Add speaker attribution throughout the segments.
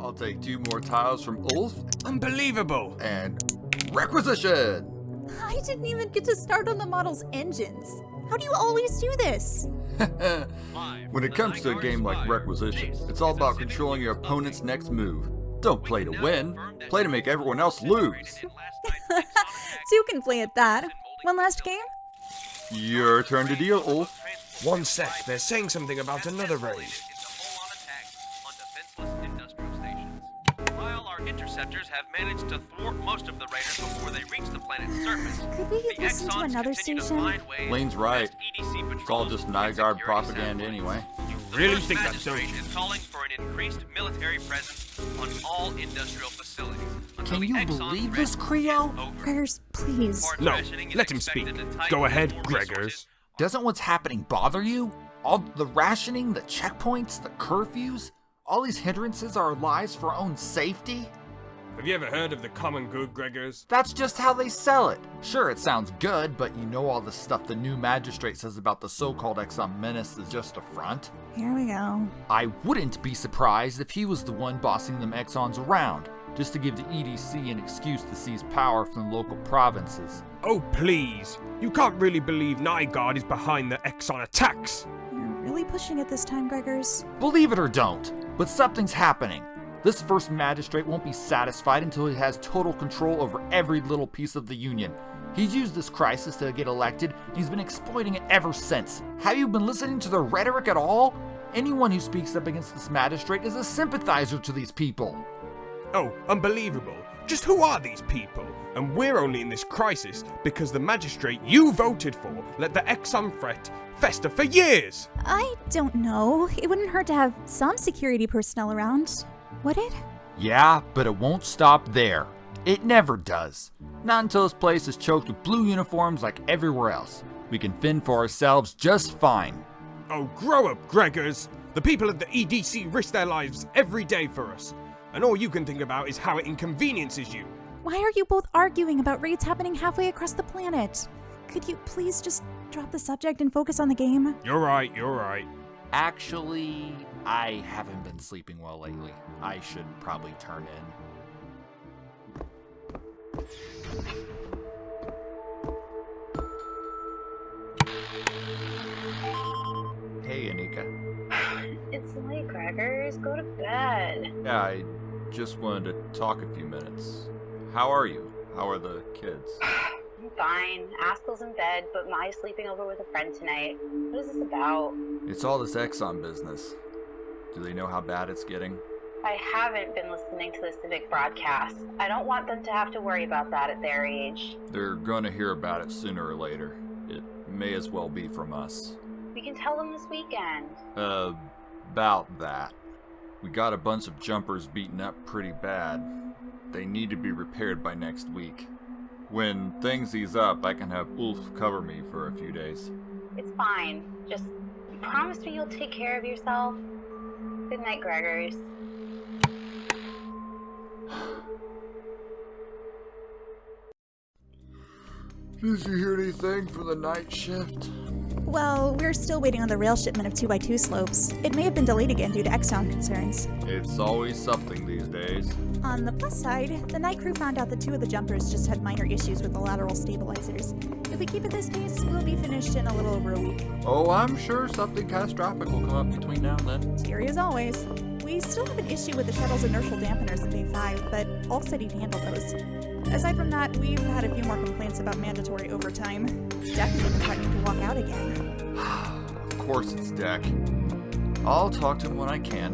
Speaker 1: I'll take 2 more tiles from Ulf.
Speaker 2: Unbelievable!
Speaker 1: And requisition!
Speaker 3: I didn't even get to start on the model's engines. How do you always do this?
Speaker 1: When it comes to a game like Requisition, it's all about controlling your opponent's next move. Don't play to win, play to make everyone else lose.
Speaker 3: 2 can play at that. One last game?
Speaker 1: Your turn to deal, Ulf.
Speaker 2: One sec, they're saying something about another raid.
Speaker 4: While our interceptors have managed to thwart most of the raiders before they reach the planet's surface,
Speaker 3: Could we
Speaker 4: the
Speaker 3: listen to
Speaker 4: Exons
Speaker 3: another
Speaker 4: continue to
Speaker 3: station?
Speaker 4: find ways
Speaker 1: Lane's
Speaker 4: to
Speaker 1: right.
Speaker 4: test EDC
Speaker 1: It's all
Speaker 4: patrols
Speaker 1: just
Speaker 4: and
Speaker 1: Nygaard
Speaker 4: security
Speaker 1: propaganda
Speaker 4: satellites.
Speaker 1: anyway.
Speaker 4: The
Speaker 2: Really
Speaker 4: First
Speaker 2: think that,
Speaker 4: Magistrate
Speaker 2: don't you?
Speaker 4: is calling for an increased military presence on all industrial facilities. until
Speaker 1: Can
Speaker 4: the
Speaker 1: you
Speaker 4: Exon
Speaker 1: believe
Speaker 4: threat
Speaker 1: this, Creo?
Speaker 4: is over.
Speaker 3: Gregors, please.
Speaker 4: Hard
Speaker 2: No,
Speaker 4: rationing is
Speaker 2: let him speak.
Speaker 4: expected to tighten
Speaker 2: Go ahead,
Speaker 4: more
Speaker 2: Gregors.
Speaker 4: resources.
Speaker 1: Doesn't what's happening bother you? All the rationing, the checkpoints, the curfews? All these hindrances are our lives for our own safety?
Speaker 2: Have you ever heard of the common good, Gregors?
Speaker 1: That's just how they sell it. Sure, it sounds good, but you know all the stuff the new magistrate says about the so-called Exon menace is just a front.
Speaker 3: Here we go.
Speaker 1: I wouldn't be surprised if he was the one bossing them Exons around, just to give the EDC an excuse to seize power from the local provinces.
Speaker 2: Oh, please. You can't really believe Nygaard is behind the Exon attacks.
Speaker 3: You're really pushing it this time, Gregors.
Speaker 1: Believe it or don't, but something's happening. This first magistrate won't be satisfied until he has total control over every little piece of the Union. He's used this crisis to get elected, and he's been exploiting it ever since. Have you been listening to their rhetoric at all? Anyone who speaks up against this magistrate is a sympathizer to these people.
Speaker 2: Oh, unbelievable. Just who are these people? And we're only in this crisis because the magistrate you voted for let the Exon threat fester for years.
Speaker 3: I don't know. It wouldn't hurt to have some security personnel around, would it?
Speaker 1: Yeah, but it won't stop there. It never does. Not until this place is choked with blue uniforms like everywhere else. We can fend for ourselves just fine.
Speaker 2: Oh, grow up, Gregors. The people at the EDC risk their lives every day for us. And all you can think about is how it inconveniences you.
Speaker 3: Why are you both arguing about raids happening halfway across the planet? Could you please just drop the subject and focus on the game?
Speaker 2: You're right, you're right.
Speaker 1: Actually, I haven't been sleeping well lately. I should probably turn in. Hey, ANIKA.
Speaker 5: It's late, Gregors. Go to bed.
Speaker 1: Yeah, I just wanted to talk a few minutes. How are you? How are the kids?
Speaker 5: I'm fine. Askel's in bed, but Mai's sleeping over with a friend tonight. What is this about?
Speaker 1: It's all this Exon business. Do they know how bad it's getting?
Speaker 5: I haven't been listening to the Civic broadcast. I don't want them to have to worry about that at their age.
Speaker 1: They're gonna hear about it sooner or later. It may as well be from us.
Speaker 5: We can tell them this weekend.
Speaker 1: About that. We got a bunch of jumpers beaten up pretty bad. They need to be repaired by next week. When things ease up, I can have Ulf cover me for a few days.
Speaker 5: It's fine. Just promise me you'll take care of yourself. Good night, Gregors.
Speaker 1: Did you hear anything for the night shift?
Speaker 3: Well, we're still waiting on the rail shipment of 2x2 slopes. It may have been delayed again due to Exon concerns.
Speaker 1: It's always something these days.
Speaker 3: On the plus side, the night crew found out that 2 of the jumpers just had minor issues with the lateral stabilizers. If we keep at this pace, we'll be finished in a little over a week.
Speaker 1: Oh, I'm sure something catastrophic will come up between now and then.
Speaker 3: Cheery as always. We still have an issue with the shuttle's inertial dampeners in Bay 5, but Ulf said he'd handle those. Aside from that, we've had a few more complaints about mandatory overtime. Deck is even threatening to walk out again.
Speaker 1: Of course it's Deck. I'll talk to him when I can.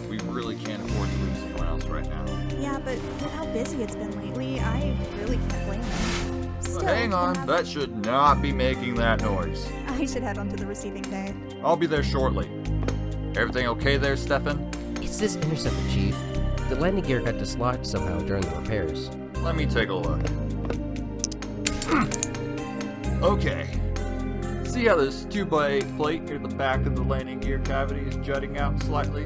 Speaker 1: We really can't afford to lose anyone else right now.
Speaker 3: Yeah, but with how busy it's been lately, I really can't blame him. Still,
Speaker 1: Hang on, that should not be making that noise.
Speaker 3: I should head on to the receiving bay.
Speaker 1: I'll be there shortly. Everything okay there, Stefan?
Speaker 6: It's this interceptor, Chief. The landing gear got dislodged somehow during the repairs.
Speaker 1: Let me take a look. Okay. See how this 2x8 plate near the back of the landing gear cavity is jutting out slightly?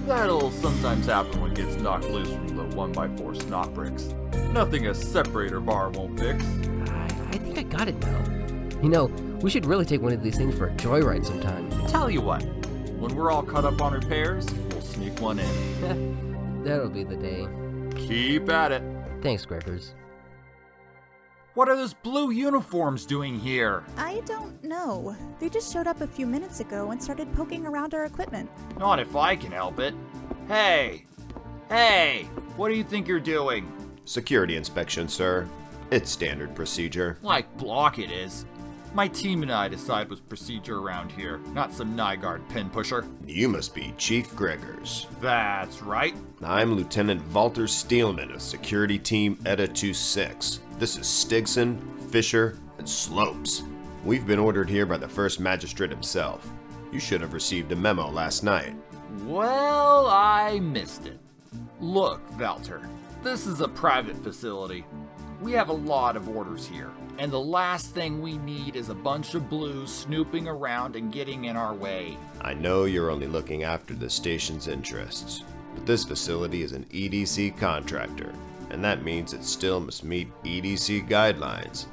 Speaker 1: That'll sometimes happen when it gets knocked loose from the 1x4 snot bricks. Nothing a separator bar won't fix.
Speaker 6: I think I got it now. You know, we should really take one of these things for a joyride sometime.
Speaker 1: Tell you what, when we're all caught up on repairs, we'll sneak one in.
Speaker 6: That'll be the day.
Speaker 1: Keep at it.
Speaker 6: Thanks, Gregors.
Speaker 1: What are those blue uniforms doing here?
Speaker 3: I don't know. They just showed up a few minutes ago and started poking around our equipment.
Speaker 1: Not if I can help it. Hey! Hey! What do you think you're doing?
Speaker 7: Security inspection, sir. It's standard procedure.
Speaker 1: Like block it is. My team and I decide what's procedure around here, not some Nygaard pin pusher.
Speaker 7: You must be Chief Gregors.
Speaker 1: That's right.
Speaker 7: I'm Lieutenant VALTER Steelman of Security Team ETA 26. This is Stigson, Fisher, and Slopes. We've been ordered here by the First Magistrate himself. You should have received a memo last night.
Speaker 1: Well, I missed it. Look, VALTER, this is a private facility. We have a lot of orders here, and the last thing we need is a bunch of blues snooping around and getting in our way.
Speaker 7: I know you're only looking after the station's interests, but this facility is an EDC contractor, and that means it still must meet EDC guidelines.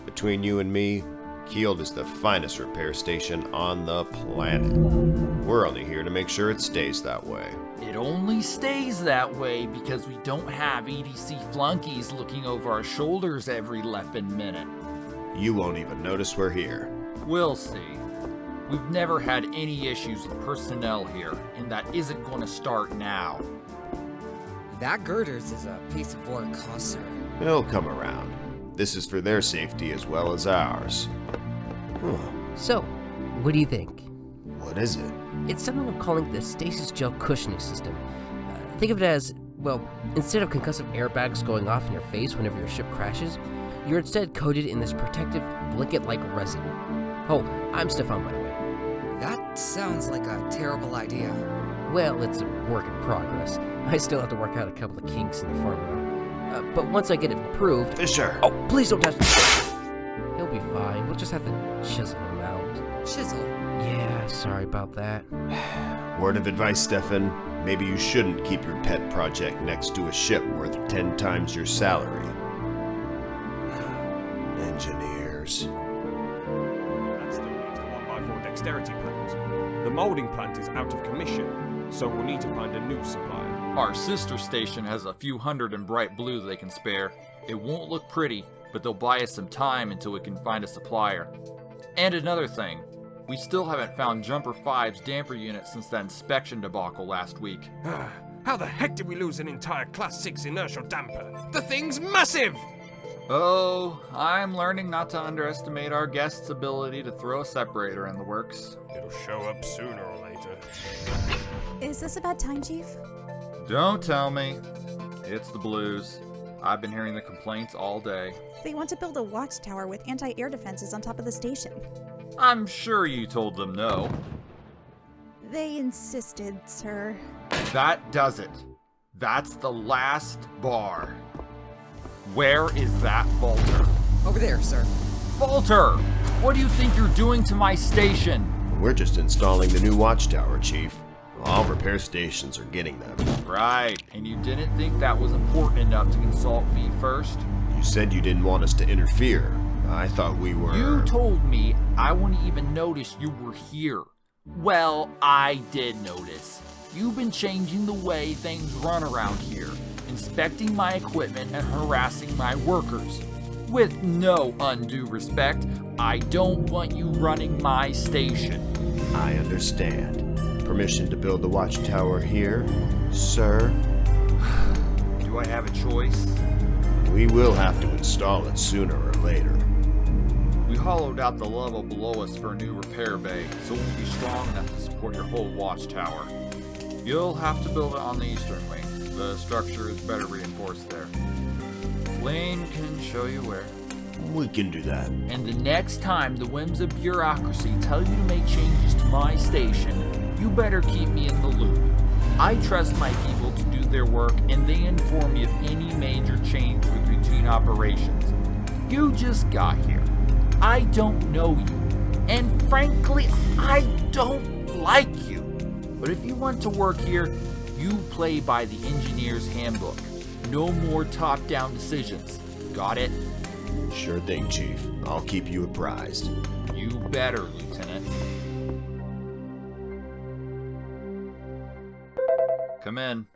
Speaker 7: Between you and me, Kjeld is the finest repair station on the planet. We're only here to make sure it stays that way.
Speaker 1: It only stays that way because we don't have EDC flunkies looking over our shoulders every leppin' minute.
Speaker 7: You won't even notice we're here.
Speaker 1: We'll see. We've never had any issues with personnel here, and that isn't going to start now.
Speaker 8: That Girders is a piece of work, huh, sir?
Speaker 7: They'll come around. This is for their safety as well as ours.
Speaker 6: So, what do you think?
Speaker 7: What is it?
Speaker 6: It's something I'm calling the stasis gel cushioning system. Think of it as, well, instead of concussive airbags going off in your face whenever your ship crashes, you're instead coated in this protective blanket-like resin. Oh, I'm Stefan, by the way.
Speaker 8: That sounds like a terrible idea.
Speaker 6: Well, it's a work in progress. I still have to work out a couple of kinks in the formula. But once I get it approved...
Speaker 7: Fisher!
Speaker 6: Oh, please don't touch me! He'll be fine. We'll just have to chisel him out.
Speaker 8: Chisel?
Speaker 6: Yeah, sorry about that.
Speaker 7: Word of advice, Stefan. Maybe you shouldn't keep your pet project next to a ship worth 10 times your salary. Engineers.
Speaker 2: That still leaves the 1x4 dexterity plant. The molding plant is out of commission, so we'll need to find a new supplier.
Speaker 1: Our sister station has a few hundred in bright blue they can spare. It won't look pretty, but they'll buy us some time until we can find a supplier. And another thing, we still haven't found Jumper 5's damper unit since that inspection debacle last week.
Speaker 2: How the heck did we lose an entire Class 6 inertial damper? The thing's massive!
Speaker 1: Oh, I'm learning not to underestimate our guest's ability to throw a separator in the works.
Speaker 2: It'll show up sooner or later.
Speaker 3: Is this a bad time, Chief?
Speaker 1: Don't tell me. It's the blues. I've been hearing the complaints all day.
Speaker 3: They want to build a watchtower with anti-air defenses on top of the station.
Speaker 1: I'm sure you told them no.
Speaker 3: They insisted, sir.
Speaker 1: That does it. That's the last bar. Where is that VALTER?
Speaker 8: Over there, sir.
Speaker 1: VALTER! What do you think you're doing to my station?
Speaker 7: We're just installing the new watchtower, Chief. All repair stations are getting them.
Speaker 1: Right, and you didn't think that was important enough to consult me first?
Speaker 7: You said you didn't want us to interfere. I thought we were...
Speaker 1: You told me I wouldn't even notice you were here. Well, I did notice. You've been changing the way things run around here, inspecting my equipment and harassing my workers. With no undue respect, I don't want you running my station.
Speaker 7: I understand. Permission to build the watchtower here, sir?
Speaker 1: Do I have a choice?
Speaker 7: We will have to install it sooner or later.
Speaker 1: We hollowed out the level below us for a new repair bay, so it will be strong enough to support your whole watchtower. You'll have to build it on the eastern wing. The structure is better reinforced there. Lane can show you where.
Speaker 7: We can do that.
Speaker 1: And the next time the whims of bureaucracy tell you to make changes to my station, you better keep me in the loop. I trust my people to do their work, and they inform me of any major change with routine operations. You just got here. I don't know you. And frankly, I don't like you. But if you want to work here, you play by the engineer's handbook. No more top-down decisions. Got it?
Speaker 7: Sure thing, Chief. I'll keep you apprised.
Speaker 1: You better, Lieutenant. Come in.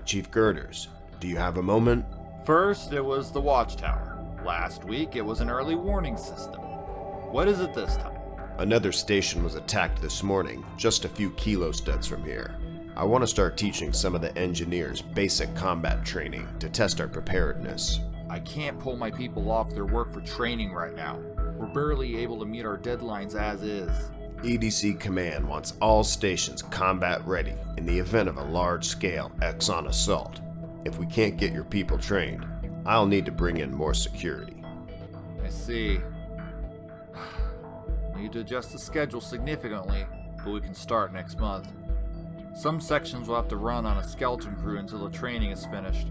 Speaker 7: Chief Girders. Do you have a moment?
Speaker 1: First, it was the watchtower. Last week, it was an early warning system. What is it this time?
Speaker 7: Another station was attacked this morning, just a few kilostuds from here. I want to start teaching some of the engineers basic combat training to test our preparedness.
Speaker 1: I can't pull my people off their work for training right now. We're barely able to meet our deadlines as is.
Speaker 7: EDC Command wants all stations combat ready in the event of a large-scale Exon assault. If we can't get your people trained, I'll need to bring in more security.
Speaker 1: I see. Need to adjust the schedule significantly, but we can start next month. Some sections will have to run on a skeleton crew until the training is finished.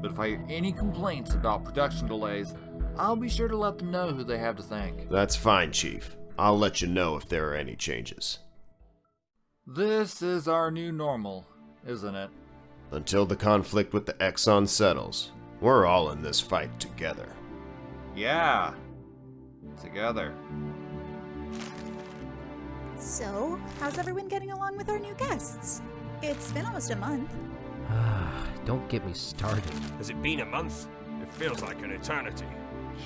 Speaker 1: But if I hear any complaints about production delays, I'll be sure to let them know who they have to thank.
Speaker 7: That's fine, Chief. I'll let you know if there are any changes.
Speaker 1: This is our new normal, isn't it?
Speaker 7: Until the conflict with the Exon settles, we're all in this fight together.
Speaker 1: Yeah. Together.
Speaker 3: So, how's everyone getting along with our new guests? It's been almost a month.
Speaker 6: Don't get me started.
Speaker 2: Has it been a month? It feels like an eternity.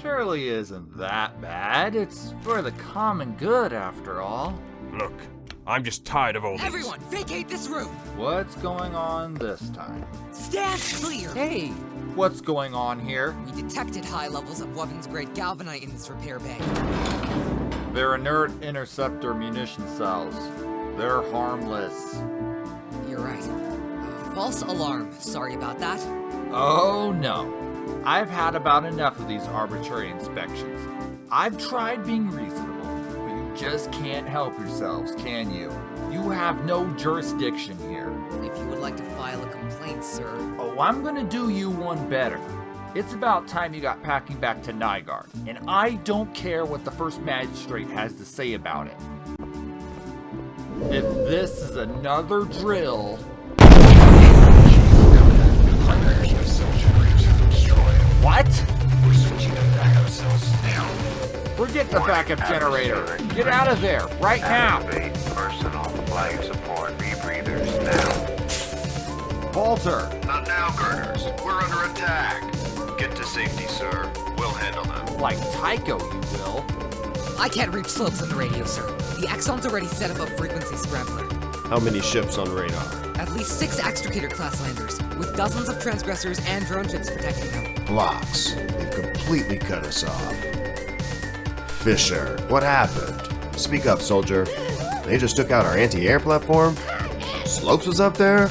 Speaker 1: Surely isn't that bad. It's for the common good, after all.
Speaker 2: Look, I'm just tired of all this.
Speaker 8: Everyone, vacate this room!
Speaker 1: What's going on this time?
Speaker 8: Stand clear!
Speaker 6: Hey!
Speaker 1: What's going on here?
Speaker 8: We detected high levels of weapons-grade galvanite in this repair bay.
Speaker 1: They're inert interceptor munition cells. They're harmless.
Speaker 8: You're right. False alarm. Sorry about that.
Speaker 1: Oh no. I've had about enough of these arbitrary inspections. I've tried being reasonable, but you just can't help yourselves, can you? You have no jurisdiction here.
Speaker 8: If you would like to file a complaint, sir.
Speaker 1: Oh, I'm gonna do you one better. It's about time you got packing back to Nygaard, and I don't care what the first magistrate has to say about it. If this is another drill... What?
Speaker 9: We're switching to backup cells now.
Speaker 1: Forget the backup generator. Get out of there, right now.
Speaker 9: Activate personal life support rebreathers now.
Speaker 1: VALTER.
Speaker 7: Not now, Girders. We're under attack. Get to safety, sir. We'll handle them.
Speaker 1: Like Tycho, you will.
Speaker 8: I can't reach slopes on the radio, sir. The Exon's already set up a frequency scrambler.
Speaker 7: How many ships on radar?
Speaker 8: At least 6 Extricator-class landers, with dozens of transgressors and drone ships protecting them.
Speaker 7: Blocks. They've completely cut us off. Fisher, what happened? Speak up, soldier. They just took out our anti-air platform? Slopes was up there?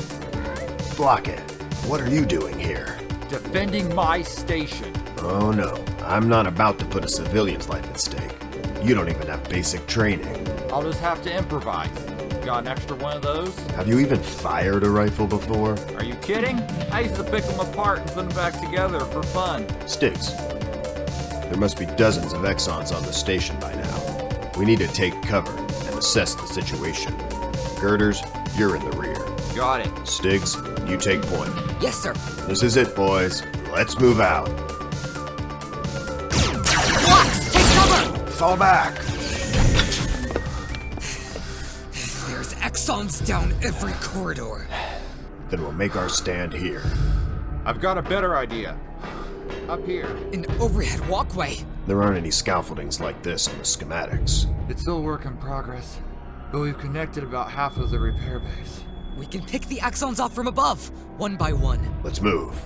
Speaker 7: Block it. What are you doing here?
Speaker 1: Defending my station.
Speaker 7: Oh no, I'm not about to put a civilian's life at stake. You don't even have basic training.
Speaker 1: I'll just have to improvise. Got an extra one of those?
Speaker 7: Have you even fired a rifle before?
Speaker 1: Are you kidding? I used to pick them apart and put them back together for fun.
Speaker 7: Sticks. There must be dozens of Exons on the station by now. We need to take cover and assess the situation. Girders, you're in the rear.
Speaker 1: Got it.
Speaker 7: Stiggs, you take point.
Speaker 8: Yes, sir.
Speaker 7: This is it, boys. Let's move out.
Speaker 8: Blocks! Take cover!
Speaker 7: Fall back!
Speaker 8: There's Exons down every corridor.
Speaker 7: Then we'll make our stand here.
Speaker 1: I've got a better idea. Up here.
Speaker 8: An overhead walkway.
Speaker 7: There aren't any scaffoldings like this on the schematics.
Speaker 1: It's still a work in progress, but we've connected about half of the repair base.
Speaker 8: We can pick the Exons off from above, one by one.
Speaker 7: Let's move.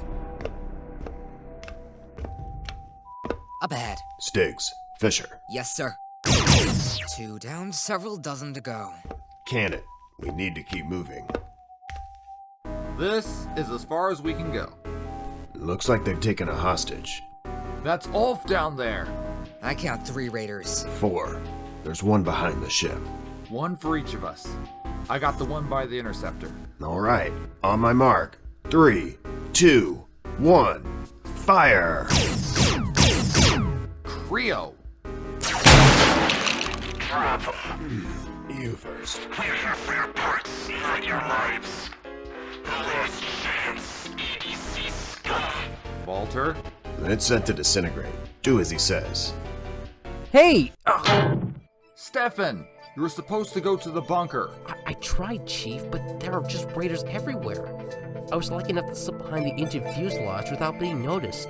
Speaker 8: Up ahead.
Speaker 7: Stiggs, Fisher,
Speaker 8: Yes, sir. 2 down, several dozen to go.
Speaker 7: can it. We need to keep moving.
Speaker 1: This is as far as we can go.
Speaker 7: Looks like they've taken a hostage.
Speaker 1: That's Ulf down there.
Speaker 8: I count 3 raiders.
Speaker 7: 4. There's one behind the ship.
Speaker 1: One for each of us. I got the one by the interceptor.
Speaker 7: All right, on my mark. 3, 2, 1, fire!
Speaker 1: Creo.
Speaker 7: You first.
Speaker 9: We're here for your parts, not your lives. Last chance, EDC scum.
Speaker 1: VALTER.
Speaker 7: It's set to disintegrate. Do as he says.
Speaker 6: Hey!
Speaker 1: Stefan, you were supposed to go to the bunker.
Speaker 6: I tried, Chief, but there are just raiders everywhere. I was lucky enough to slip behind the engine fuselage without being noticed.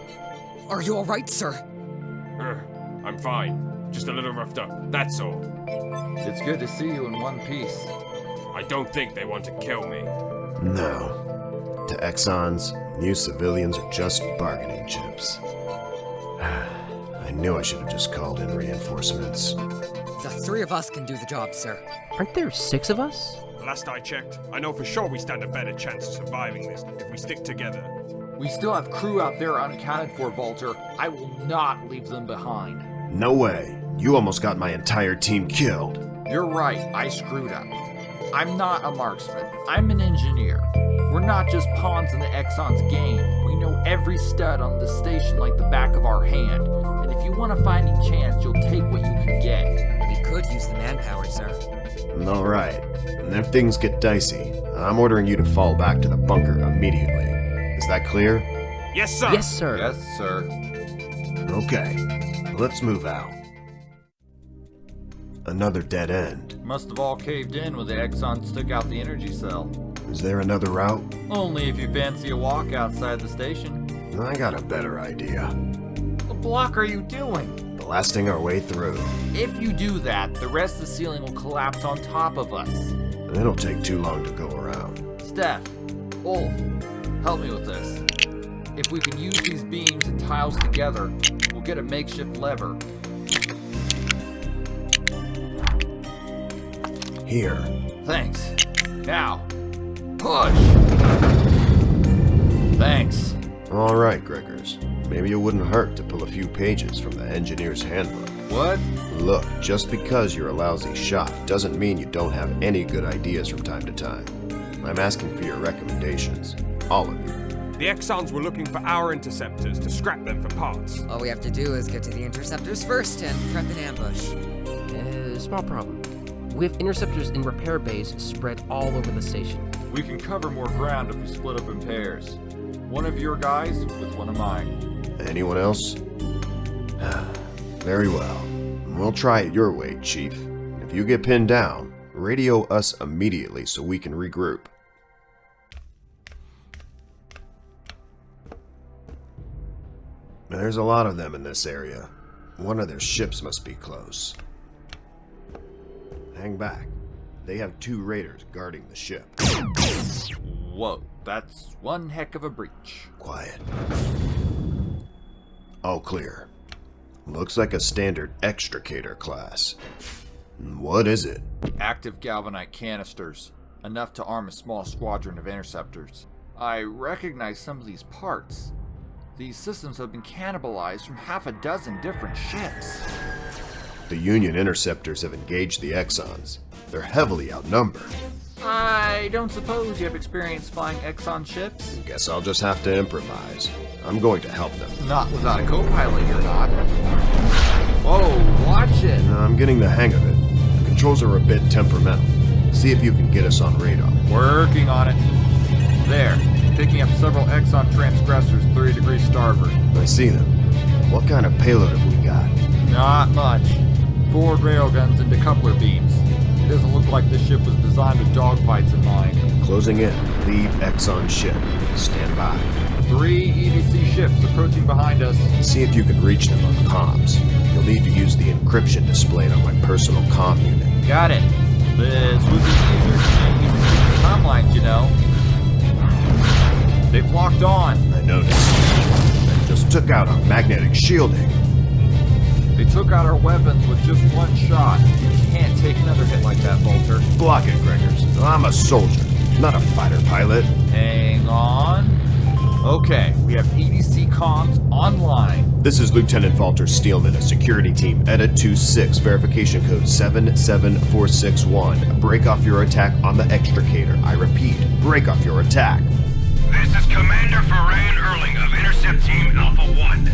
Speaker 8: Are you alright, sir?
Speaker 2: I'm fine. Just a little roughed up, that's all.
Speaker 1: It's good to see you in one piece.
Speaker 2: I don't think they want to kill me.
Speaker 7: No. To Exons, you civilians are just bargaining chips. I knew I should have just called in reinforcements.
Speaker 8: The 3 of us can do the job, sir.
Speaker 6: Aren't there 6 of us?
Speaker 2: Last I checked, I know for sure we stand a better chance of surviving this if we stick together.
Speaker 1: We still have crew out there unaccounted for, VALTER. I will not leave them behind.
Speaker 7: No way. You almost got my entire team killed.
Speaker 1: You're right, I screwed up. I'm not a marksman. I'm an engineer. We're not just pawns in the Exon's game. We know every stud on the station like the back of our hand. And if you want a fighting chance, you'll take what you can get.
Speaker 8: We could use the manpower, sir.
Speaker 7: Alright. And if things get dicey, I'm ordering you to fall back to the bunker immediately. Is that clear?
Speaker 2: Yes, sir!
Speaker 6: Yes, sir.
Speaker 1: Yes, sir.
Speaker 7: Okay. Let's move out. Another dead end.
Speaker 1: Must have all caved in when the Exons took out the energy cell.
Speaker 7: Is there another route?
Speaker 1: Only if you fancy a walk outside the station.
Speaker 7: I got a better idea.
Speaker 1: What block are you doing?
Speaker 7: Blasting our way through.
Speaker 1: If you do that, the rest of the ceiling will collapse on top of us.
Speaker 7: It'll take too long to go around.
Speaker 1: Steph, Ulf, help me with this. If we can use these beams and tiles together, we'll get a makeshift lever.
Speaker 7: Here.
Speaker 1: Thanks. Now, push! Thanks.
Speaker 7: Alright, Gregors. Maybe it wouldn't hurt to pull a few pages from the engineer's handbook.
Speaker 1: What?
Speaker 7: Look, just because you're a lousy shot doesn't mean you don't have any good ideas from time to time. I'm asking for your recommendations. All of you.
Speaker 2: The Exons were looking for our interceptors to scrap them for parts.
Speaker 8: All we have to do is get to the interceptors first and prep an ambush.
Speaker 6: Small problem. We have interceptors in repair bays spread all over the station.
Speaker 1: We can cover more ground if we split up in pairs. One of your guys with one of mine.
Speaker 7: Anyone else? Very well. We'll try it your way, Chief. If you get pinned down, radio us immediately so we can regroup. There's a lot of them in this area. One of their ships must be close. Hang back. They have 2 raiders guarding the ship.
Speaker 1: Whoa, that's one heck of a breach.
Speaker 7: Quiet. All clear. Looks like a standard extricator class. What is it?
Speaker 1: Active galvanite canisters. Enough to arm a small squadron of interceptors. I recognize some of these parts. These systems have been cannibalized from half a dozen different ships.
Speaker 7: The Union interceptors have engaged the Exons. They're heavily outnumbered.
Speaker 1: I don't suppose you have experience flying Exon ships?
Speaker 7: Guess I'll just have to improvise. I'm going to help them.
Speaker 1: Not without a co-pilot, you're not. Whoa, watch it!
Speaker 7: I'm getting the hang of it. The controls are a bit temperamental. See if you can get us on radar.
Speaker 1: Working on it. There, picking up several Exon transgressors 30 degrees starboard.
Speaker 7: I see them. What kind of payload have we got?
Speaker 1: Not much. Forward railguns and decoupler beams. It doesn't look like this ship was designed with dogfights in mind.
Speaker 7: Closing in. Lead Exon ship. Stand by.
Speaker 1: 3 EDC ships approaching behind us.
Speaker 7: See if you can reach them on comms. You'll need to use the encryption displayed on my personal comm unit.
Speaker 1: Got it. This would be easier than using the comm lines, you know. They've locked on.
Speaker 7: I noticed. They just took out our magnetic shielding.
Speaker 1: They took out our weapons with just one shot. You can't take another hit like that, VALTER.
Speaker 7: Block it, Gregors. I'm a soldier, not a fighter pilot.
Speaker 1: Hang on. Okay, we have EDC comms online.
Speaker 7: This is Lieutenant VALTER Steelman of Security Team Edit 26, verification code 77461. Break off your attack on the extricator. I repeat, break off your attack.
Speaker 9: This is Commander Farain Erling of Intercept Team Alpha 1.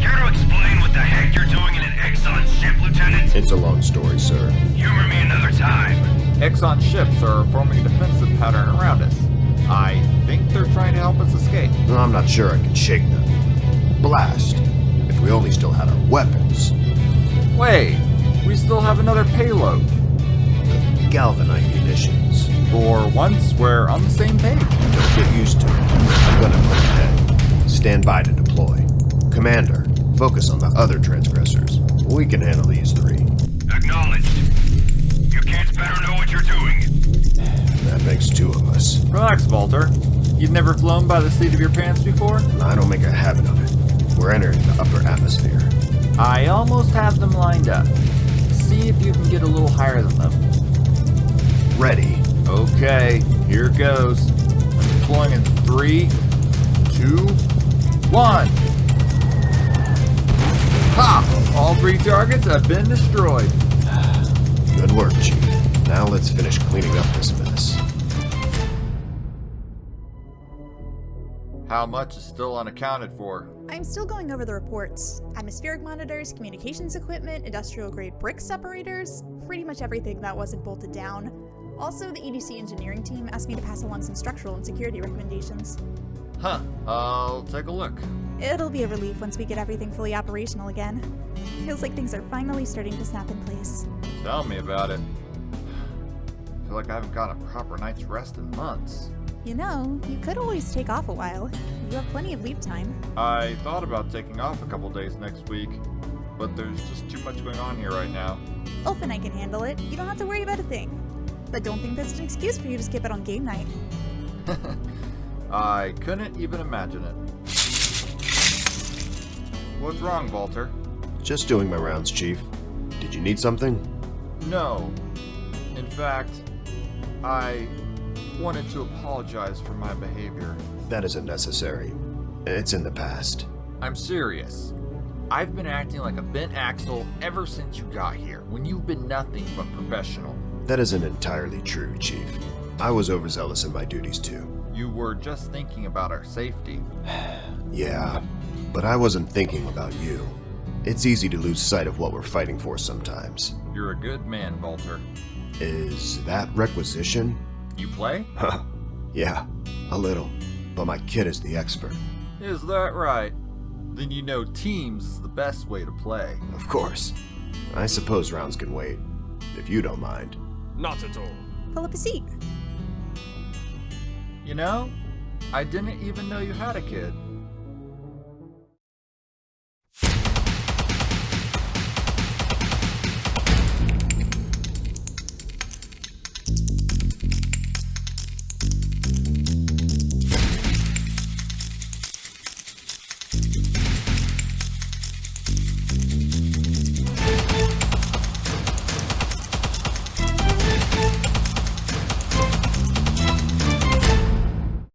Speaker 9: Care to explain what the heck you're doing in an Exon ship, Lieutenant?
Speaker 7: It's a long story, sir.
Speaker 9: Humor me another time.
Speaker 1: Exon ships are forming a defensive pattern around us. I think they're trying to help us escape.
Speaker 7: I'm not sure I can shake them. Blast. If we only still had our weapons.
Speaker 1: Wait, we still have another payload.
Speaker 7: The galvanite munitions. conditions.
Speaker 1: For once, we're on the same page.
Speaker 7: Don't get used to it. I'm gonna move ahead. Stand by to deploy. Commander, focus on the other transgressors. We can handle these 3.
Speaker 9: Acknowledged. You kids better know what you're doing.
Speaker 7: That makes 2 of us.
Speaker 1: Relax, Valter. You've never flown by the seat of your pants before?
Speaker 7: I don't make a habit of it. We're entering the upper atmosphere.
Speaker 1: I almost have them lined up. See if you can get a little higher than them.
Speaker 7: Ready.
Speaker 1: Okay, here goes. Deploying in 3, 2, 1. Ha! All 3 targets have been destroyed.
Speaker 7: Good work, Chief. Now let's finish cleaning up this mess.
Speaker 1: How much is still unaccounted for?
Speaker 3: I'm still going over the reports. Atmospheric monitors, communications equipment, industrial-grade brick separators, pretty much everything that wasn't bolted down. Also, the EDC engineering team asked me to pass along some structural and security recommendations.
Speaker 1: Huh, I'll take a look.
Speaker 3: It'll be a relief once we get everything fully operational again. Feels like things are finally starting to snap in place.
Speaker 1: Tell me about it. I feel like I haven't gotten a proper night's rest in months.
Speaker 3: You know, you could always take off a while. You have plenty of leave time.
Speaker 1: I thought about taking off a couple days next week, but there's just too much going on here right now.
Speaker 3: Ulf and I can handle it. You don't have to worry about a thing. But don't think that's an excuse for you to skip it on game night.
Speaker 1: I couldn't even imagine it. What's wrong, Valter?
Speaker 7: Just doing my rounds, Chief. Did you need something?
Speaker 1: No. In fact, I wanted to apologize for my behavior.
Speaker 7: That isn't necessary. It's in the past.
Speaker 1: I'm serious. I've been acting like a bent axle ever since you got here, when you've been nothing but professional.
Speaker 7: That isn't entirely true, Chief. I was overzealous in my duties too.
Speaker 1: You were just thinking about our safety.
Speaker 7: Yeah, but I wasn't thinking about you. It's easy to lose sight of what we're fighting for sometimes.
Speaker 1: You're a good man, Valter.
Speaker 7: Is that requisition?
Speaker 1: You play?
Speaker 7: Huh. Yeah, a little. But my kid is the expert.
Speaker 1: Is that right? Then you know teams is the best way to play.
Speaker 7: Of course. I suppose rounds can wait, if you don't mind.
Speaker 2: Not at all.
Speaker 3: Pull up a seat.
Speaker 1: You know, I didn't even know you had a kid.